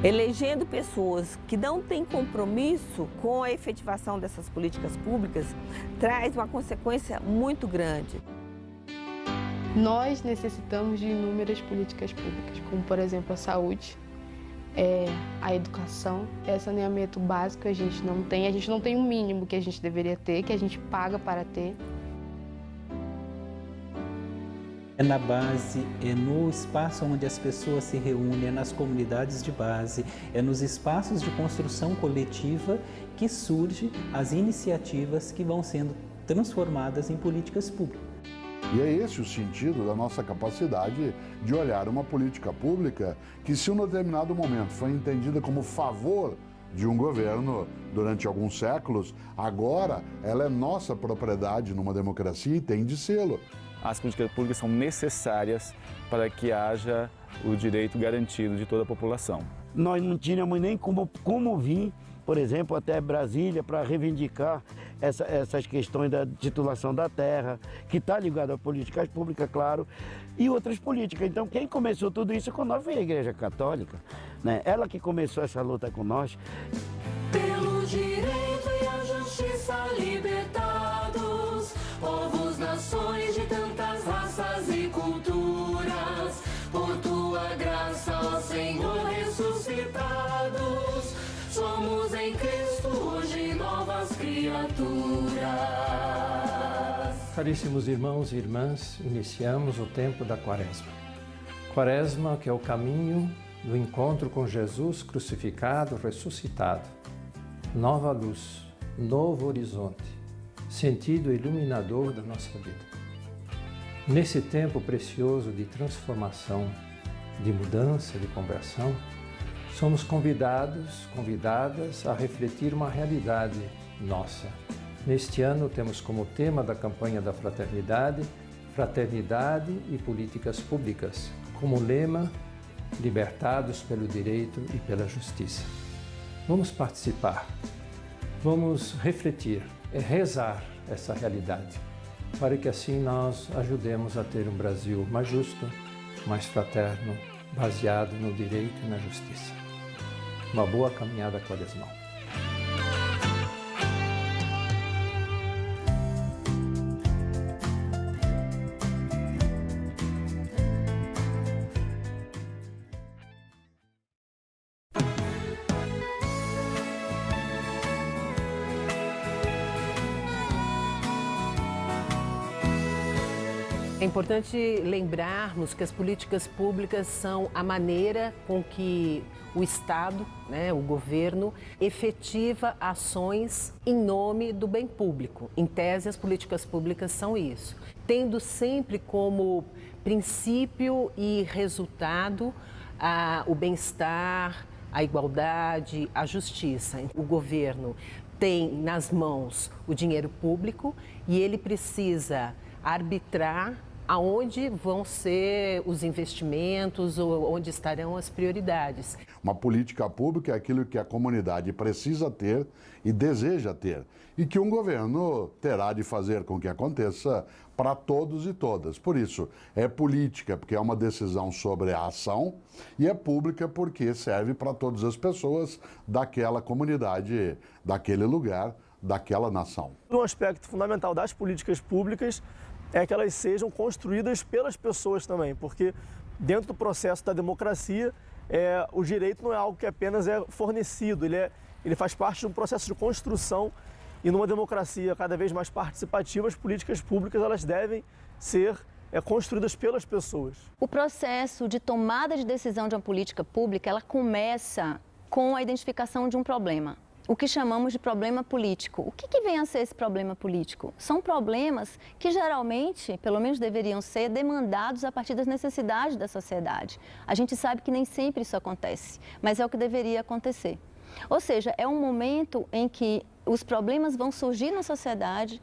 Elegendo pessoas que não têm compromisso com a efetivação dessas políticas públicas traz uma consequência muito grande. Nós necessitamos de inúmeras políticas públicas, como por exemplo a saúde, a educação, saneamento básico a gente não tem o mínimo que a gente deveria ter, que a gente paga para ter. É na base, é no espaço onde as pessoas se reúnem, é nas comunidades de base, é nos espaços de construção coletiva que surgem as iniciativas que vão sendo transformadas em políticas públicas. E é esse o sentido da nossa capacidade de olhar uma política pública que, se em um determinado momento foi entendida como favor de um governo durante alguns séculos, agora ela é nossa propriedade numa democracia e tem de sê-lo. As políticas públicas são necessárias para que haja o direito garantido de toda a população. Nós não tínhamos nem como vir, por exemplo, até Brasília para reivindicar essas questões da titulação da terra, que está ligado a políticas públicas, claro, e outras políticas. Então, quem começou tudo isso com nós foi a Igreja Católica, né? Ela que começou essa luta com nós. Pelo direito e a justiça libertados, povos, nações de tantas raças e culturas, por tua graça, ó Senhor, ressuscitados, somos em Cristo hoje novas criaturas. Caríssimos irmãos e irmãs, iniciamos o tempo da Quaresma. Quaresma, que é o caminho do encontro com Jesus crucificado, ressuscitado. Nova luz, novo horizonte, sentido iluminador da nossa vida. Nesse tempo precioso de transformação, de mudança, de conversão, somos convidadas a refletir uma realidade nossa. Neste ano temos como tema da campanha da fraternidade, fraternidade e políticas públicas, como lema, libertados pelo direito e pela justiça. Vamos participar, vamos refletir, rezar essa realidade, para que assim nós ajudemos a ter um Brasil mais justo, mais fraterno, baseado no direito e na justiça. Uma boa caminhada quaresmal. É importante lembrarmos que as políticas públicas são a maneira com que o Estado, o governo, efetiva ações em nome do bem público. Em tese, as políticas públicas são isso, tendo sempre como princípio e resultado o bem-estar, a igualdade, a justiça. O governo tem nas mãos o dinheiro público e ele precisa arbitrar aonde vão ser os investimentos ou onde estarão as prioridades. Uma política pública é aquilo que a comunidade precisa ter e deseja ter, e que um governo terá de fazer com que aconteça para todos e todas. Por isso, é política porque é uma decisão sobre a ação e é pública porque serve para todas as pessoas daquela comunidade, daquele lugar, daquela nação. Um aspecto fundamental das políticas públicas é que elas sejam construídas pelas pessoas também, porque dentro do processo da democracia, o direito não é algo que apenas é fornecido, ele faz parte de um processo de construção, e numa democracia cada vez mais participativa, as políticas públicas elas devem ser construídas pelas pessoas. O processo de tomada de decisão de uma política pública, ela começa com a identificação de um problema. O que chamamos de problema político. O que vem a ser esse problema político? São problemas que geralmente, pelo menos deveriam ser, demandados a partir das necessidades da sociedade. A gente sabe que nem sempre isso acontece, mas é o que deveria acontecer. Ou seja, é um momento em que os problemas vão surgir na sociedade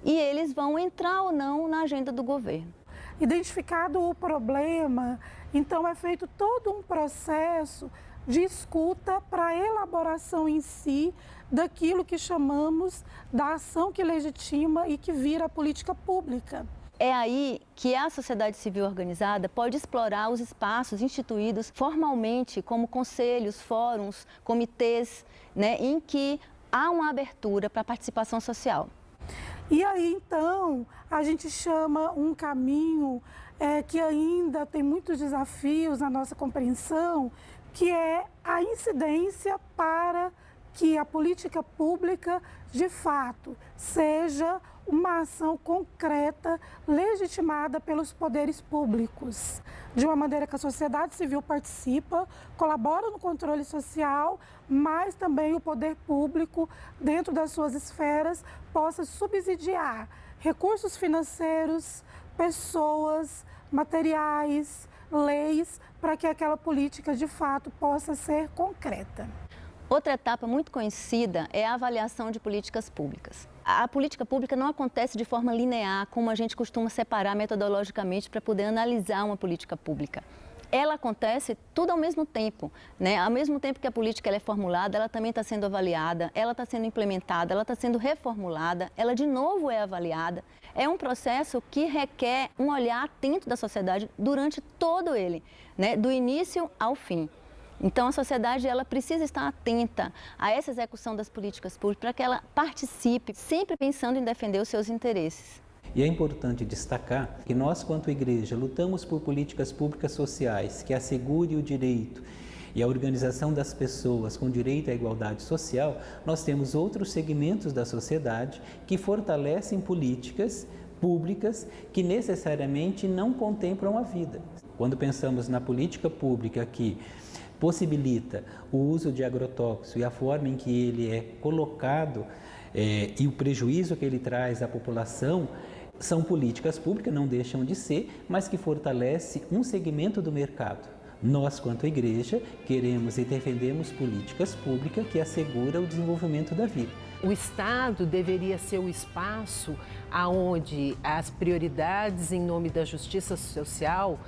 e eles vão entrar ou não na agenda do governo. Identificado o problema, então é feito todo um processo de escuta para a elaboração em si daquilo que chamamos da ação que legitima e que vira a política pública. É aí que a sociedade civil organizada pode explorar os espaços instituídos formalmente como conselhos, fóruns, comitês, né, em que há uma abertura para a participação social. E aí, então, a gente chama um caminho que ainda tem muitos desafios na nossa compreensão, que é a incidência para que a política pública, de fato, seja uma ação concreta, legitimada pelos poderes públicos, de uma maneira que a sociedade civil participa, colabora no controle social, mas também o poder público, dentro das suas esferas, possa subsidiar recursos financeiros, pessoas, materiais, leis, para que aquela política, de fato, possa ser concreta. Outra etapa muito conhecida é a avaliação de políticas públicas. A política pública não acontece de forma linear, como a gente costuma separar metodologicamente para poder analisar uma política pública. Ela acontece tudo ao mesmo tempo, né? Ao mesmo tempo que a política ela é formulada, ela também está sendo avaliada, ela está sendo implementada, ela está sendo reformulada, ela de novo é avaliada. É um processo que requer um olhar atento da sociedade durante todo ele, né? Do início ao fim. Então, a sociedade ela precisa estar atenta a essa execução das políticas públicas para que ela participe, sempre pensando em defender os seus interesses. E é importante destacar que nós, quanto igreja, lutamos por políticas públicas sociais que assegurem o direito e a organização das pessoas com direito à igualdade social. Nós temos outros segmentos da sociedade que fortalecem políticas públicas que necessariamente não contemplam a vida. Quando pensamos na política pública que possibilita o uso de agrotóxico e a forma em que ele é colocado e o prejuízo que ele traz à população, são políticas públicas, não deixam de ser, mas que fortalece um segmento do mercado. Nós, quanto igreja, queremos e defendemos políticas públicas que asseguram o desenvolvimento da vida. O Estado deveria ser o espaço onde as prioridades em nome da justiça social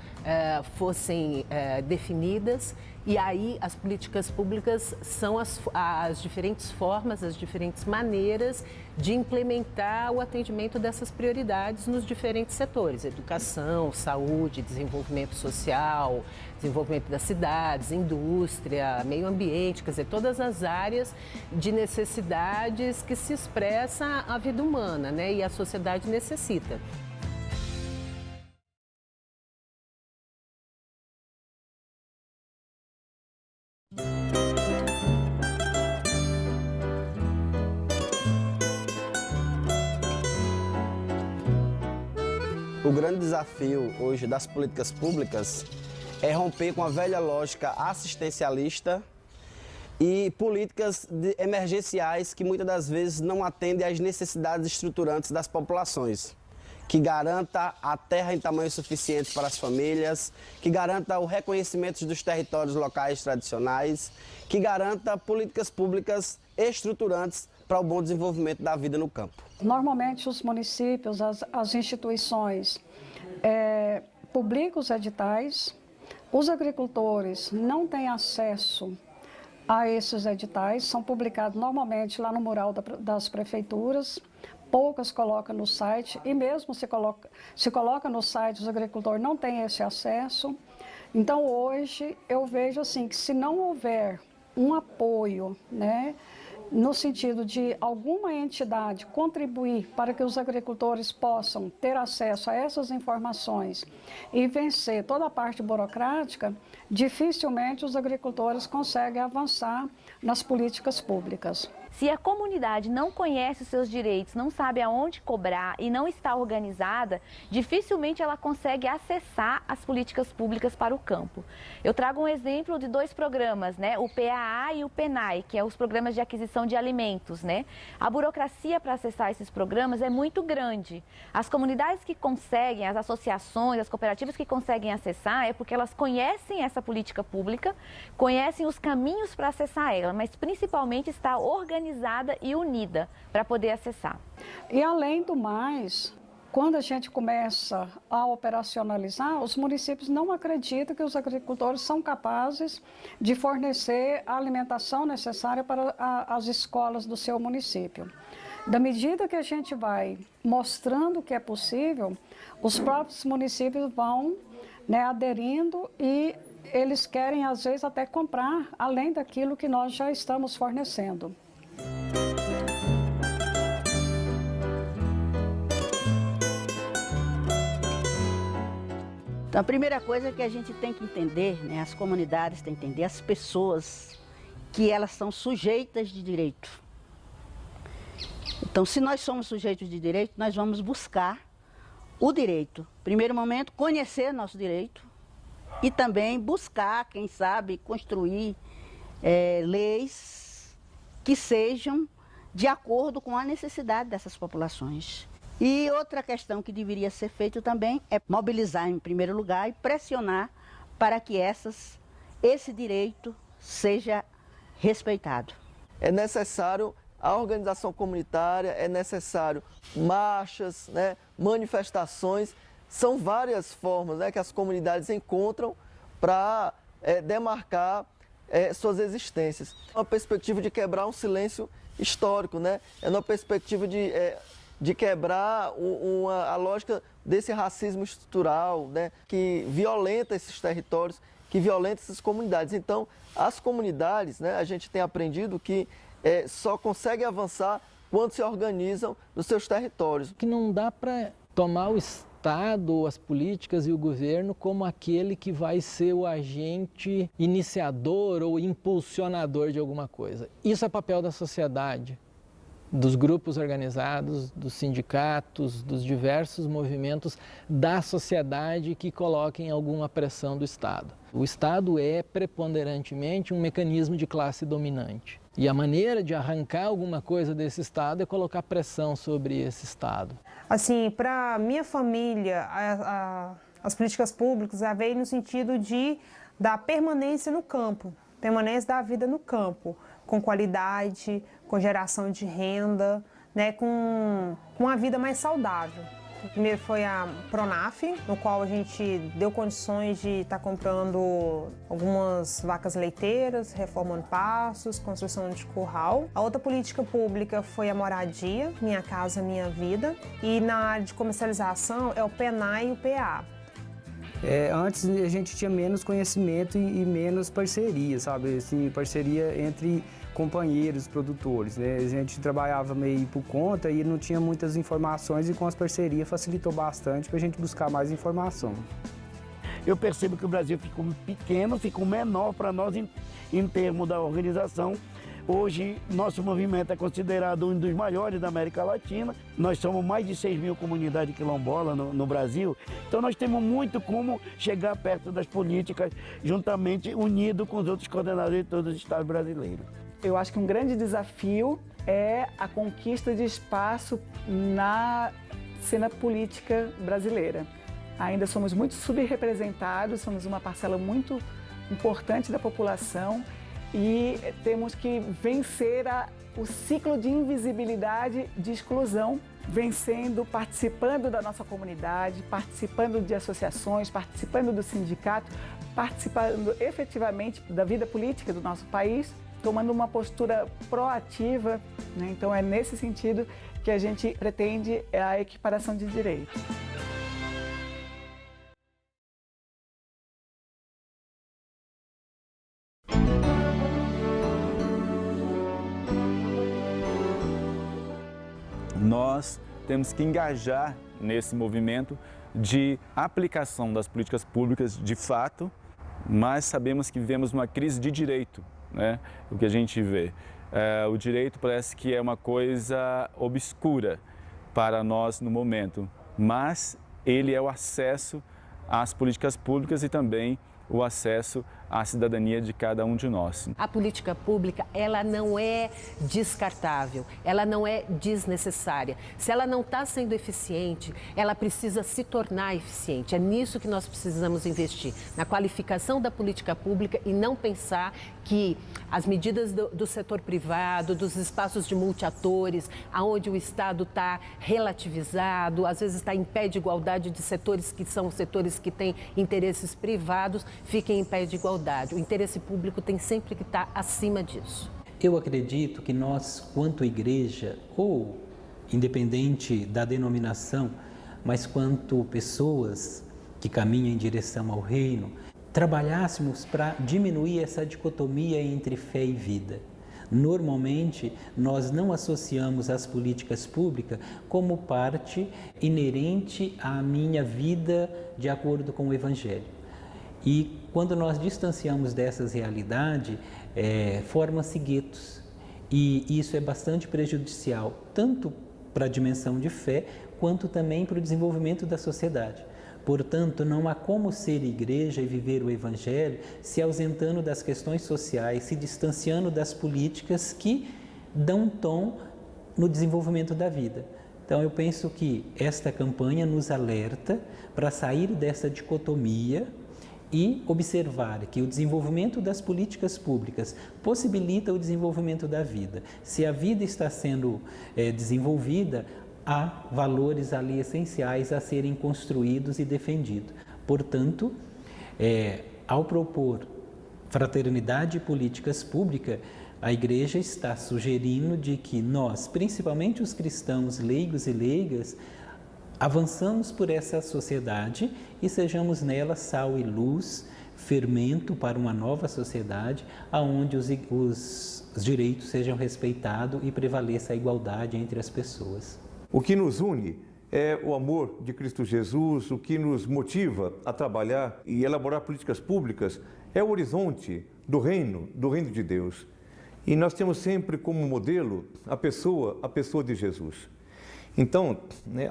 fossem definidas, e aí as políticas públicas são as diferentes formas, as diferentes maneiras de implementar o atendimento dessas prioridades nos diferentes setores: educação, saúde, desenvolvimento social, desenvolvimento das cidades, indústria, meio ambiente, quer dizer, todas as áreas de necessidades que se expressa a vida humana, né? E a sociedade necessita. O grande desafio hoje das políticas públicas é romper com a velha lógica assistencialista e políticas emergenciais que muitas das vezes não atendem às necessidades estruturantes das populações, que garanta a terra em tamanho suficiente para as famílias, que garanta o reconhecimento dos territórios locais tradicionais, que garanta políticas públicas estruturantes para o bom desenvolvimento da vida no campo. Normalmente os municípios, as instituições publicam os editais, os agricultores não têm acesso a esses editais, são publicados normalmente lá no mural das prefeituras, poucas colocam no site, e mesmo se coloca no site, os agricultores não têm esse acesso. Então hoje eu vejo assim que se não houver um apoio, né, no sentido de alguma entidade contribuir para que os agricultores possam ter acesso a essas informações e vencer toda a parte burocrática, dificilmente os agricultores conseguem avançar nas políticas públicas. Se a comunidade não conhece os seus direitos, não sabe aonde cobrar e não está organizada, dificilmente ela consegue acessar as políticas públicas para o campo. Eu trago um exemplo de 2 programas, né? O PAA e o PENAI, que é os programas de aquisição de alimentos, né? A burocracia para acessar esses programas é muito grande. As comunidades que conseguem, as associações, as cooperativas que conseguem acessar é porque elas conhecem essa política pública, conhecem os caminhos para acessar ela, mas principalmente está organizada e unida para poder acessar. E além do mais, quando a gente começa a operacionalizar, os municípios não acreditam que os agricultores são capazes de fornecer a alimentação necessária para as escolas do seu município. Da medida que a gente vai mostrando que é possível, os próprios municípios vão, né, aderindo e eles querem, às vezes, até comprar além daquilo que nós já estamos fornecendo. Então, a primeira coisa que a gente tem que entender, né, as comunidades têm que entender, as pessoas, que elas são sujeitas de direito. Então, se nós somos sujeitos de direito, nós vamos buscar o direito. Primeiro momento, conhecer nosso direito e também buscar, quem sabe, construir leis que sejam de acordo com a necessidade dessas populações. E outra questão que deveria ser feita também é mobilizar em primeiro lugar e pressionar para que esse direito seja respeitado. É necessário a organização comunitária, é necessário marchas, né, manifestações, são várias formas, né, que as comunidades encontram para demarcar suas existências. É uma perspectiva de quebrar um silêncio histórico, né? É uma perspectiva de quebrar a lógica desse racismo estrutural, né, que violenta esses territórios, que violenta essas comunidades. Então, as comunidades, né, a gente tem aprendido que só conseguem avançar quando se organizam nos seus territórios. Que não dá para tomar o Estado, as políticas e o governo como aquele que vai ser o agente iniciador ou impulsionador de alguma coisa. Isso é papel da sociedade, dos grupos organizados, dos sindicatos, dos diversos movimentos da sociedade que coloquem alguma pressão do Estado. O Estado é preponderantemente um mecanismo de classe dominante. E a maneira de arrancar alguma coisa desse Estado é colocar pressão sobre esse Estado. Assim, para minha família, as políticas públicas veio no sentido da permanência no campo, permanência da vida no campo, com qualidade, com geração de renda, né, com uma vida mais saudável. Primeiro foi a Pronaf, no qual a gente deu condições de estar comprando algumas vacas leiteiras, reformando pastos, construção de curral. A outra política pública foi a moradia, Minha Casa Minha Vida. E na área de comercialização é o PENAI e o PA. Antes a gente tinha menos conhecimento e menos parceria, sabe? Assim, parceria entre companheiros, produtores, né? A gente trabalhava meio por conta e não tinha muitas informações e com as parcerias facilitou bastante para a gente buscar mais informação. Eu percebo que o Brasil ficou pequeno, ficou menor para nós em termos da organização. Hoje, nosso movimento é considerado um dos maiores da América Latina. Nós somos mais de 6 mil comunidades quilombolas no Brasil. Então, nós temos muito como chegar perto das políticas, juntamente unido com os outros coordenadores de todos os estados brasileiros. Eu acho que um grande desafio é a conquista de espaço na cena política brasileira. Ainda somos muito subrepresentados, somos uma parcela muito importante da população e temos que vencer o ciclo de invisibilidade, de exclusão, participando da nossa comunidade, participando de associações, participando do sindicato, participando efetivamente da vida política do nosso país, tomando uma postura proativa, né? Então é nesse sentido que a gente pretende a equiparação de direitos. Nós temos que engajar nesse movimento de aplicação das políticas públicas de fato, mas sabemos que vivemos uma crise de direito, né? O que a gente vê. O direito parece que é uma coisa obscura para nós no momento, mas ele é o acesso às políticas públicas e também o acesso à cidadania de cada um de nós. A política pública, ela não é descartável, ela não é desnecessária. Se ela não está sendo eficiente, ela precisa se tornar eficiente. É nisso que nós precisamos investir, na qualificação da política pública e não pensar que as medidas do setor privado, dos espaços de multiatores, aonde o Estado está relativizado, às vezes está em pé de igualdade de setores que são setores que têm interesses privados, fiquem em pé de igualdade. O interesse público tem sempre que estar acima disso. Eu acredito que nós, quanto igreja ou independente da denominação, mas quanto pessoas que caminham em direção ao reino, trabalhássemos para diminuir essa dicotomia entre fé e vida. Normalmente, nós não associamos as políticas públicas como parte inerente à minha vida de acordo com o Evangelho. E quando nós distanciamos dessas realidades, formam-se guetos. E isso é bastante prejudicial, tanto para a dimensão de fé, quanto também para o desenvolvimento da sociedade. Portanto, não há como ser igreja e viver o Evangelho se ausentando das questões sociais, se distanciando das políticas que dão tom no desenvolvimento da vida. Então, eu penso que esta campanha nos alerta para sair dessa dicotomia e observar que o desenvolvimento das políticas públicas possibilita o desenvolvimento da vida. Se a vida está sendo desenvolvida, há valores ali essenciais a serem construídos e defendidos. Portanto, ao propor fraternidade e políticas públicas, a Igreja está sugerindo de que nós, principalmente os cristãos leigos e leigas, avançamos por essa sociedade e sejamos nela sal e luz, fermento para uma nova sociedade, onde os direitos sejam respeitados e prevaleça a igualdade entre as pessoas. O que nos une é o amor de Cristo Jesus, o que nos motiva a trabalhar e elaborar políticas públicas é o horizonte do reino de Deus. E nós temos sempre como modelo a pessoa de Jesus. Então,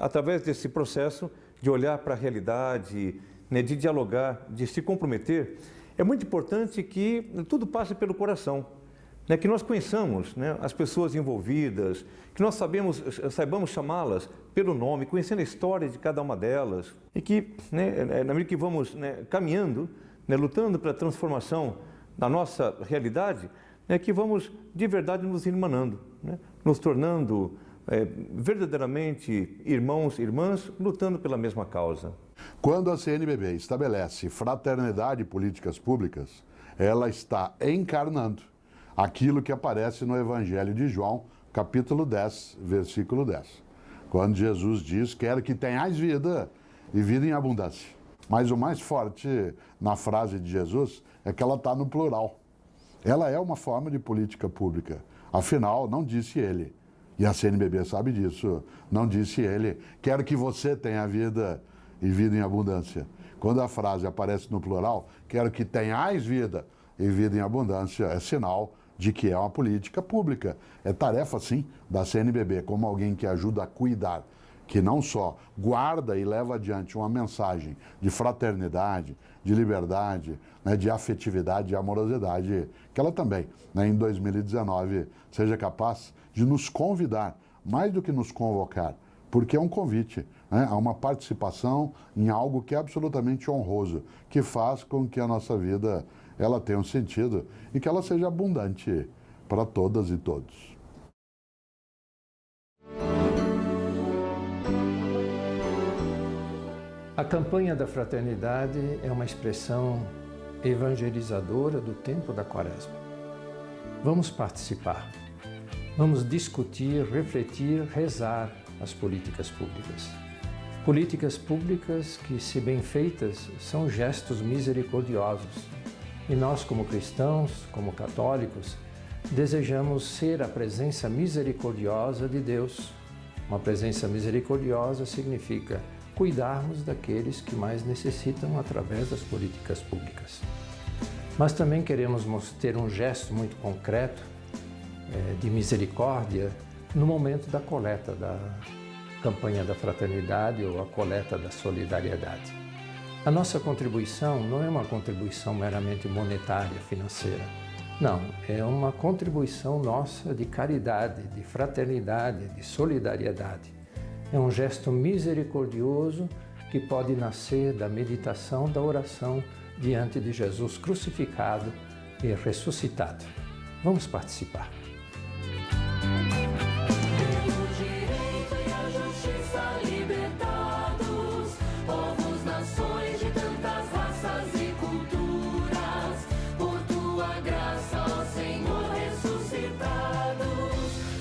através desse processo de olhar para a realidade, de dialogar, de se comprometer, é muito importante que tudo passe pelo coração, que nós conheçamos as pessoas envolvidas, que nós saibamos chamá-las pelo nome, conhecendo a história de cada uma delas, e que, na medida que vamos caminhando, lutando pela transformação da nossa realidade, que vamos de verdade nos irmanando, nos tornando verdadeiramente irmãos e irmãs lutando pela mesma causa. Quando a CNBB estabelece fraternidade e políticas públicas, ela está encarnando aquilo que aparece no Evangelho de João, capítulo 10, versículo 10. Quando Jesus diz, quero que tenhais vida e vida em abundância. Mas o mais forte na frase de Jesus é que ela está no plural. Ela é uma forma de política pública. Afinal, não disse ele, e a CNBB sabe disso, não disse ele, quero que você tenha vida e vida em abundância. Quando a frase aparece no plural, quero que tenhais vida e vida em abundância, é sinal de que é uma política pública. É tarefa, sim, da CNBB, como alguém que ajuda a cuidar, que não só guarda e leva adiante uma mensagem de fraternidade, de liberdade, de afetividade e amorosidade, que ela também, em 2019, seja capaz de nos convidar, mais do que nos convocar, porque é um convite a uma participação em algo que é absolutamente honroso, que faz com que a nossa vida ela tenha um sentido e que ela seja abundante para todas e todos. A campanha da fraternidade é uma expressão evangelizadora do tempo da Quaresma. Vamos participar, vamos discutir, refletir, rezar as políticas públicas. Políticas públicas que, se bem feitas, são gestos misericordiosos. E nós, como cristãos, como católicos, desejamos ser a presença misericordiosa de Deus. Uma presença misericordiosa significa cuidarmos daqueles que mais necessitam através das políticas públicas. Mas também queremos ter um gesto muito concreto de misericórdia no momento da coleta da campanha da fraternidade ou a coleta da solidariedade. A nossa contribuição não é uma contribuição meramente monetária, financeira. Não, é uma contribuição nossa de caridade, de fraternidade, de solidariedade. É um gesto misericordioso que pode nascer da meditação, da oração diante de Jesus crucificado e ressuscitado. Vamos participar.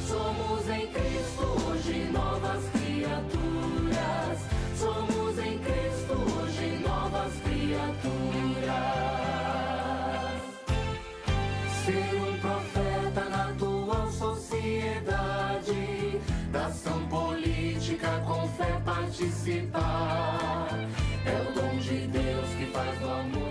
Somos em Cristo hoje nós. é participar. É o dom de Deus que faz do amor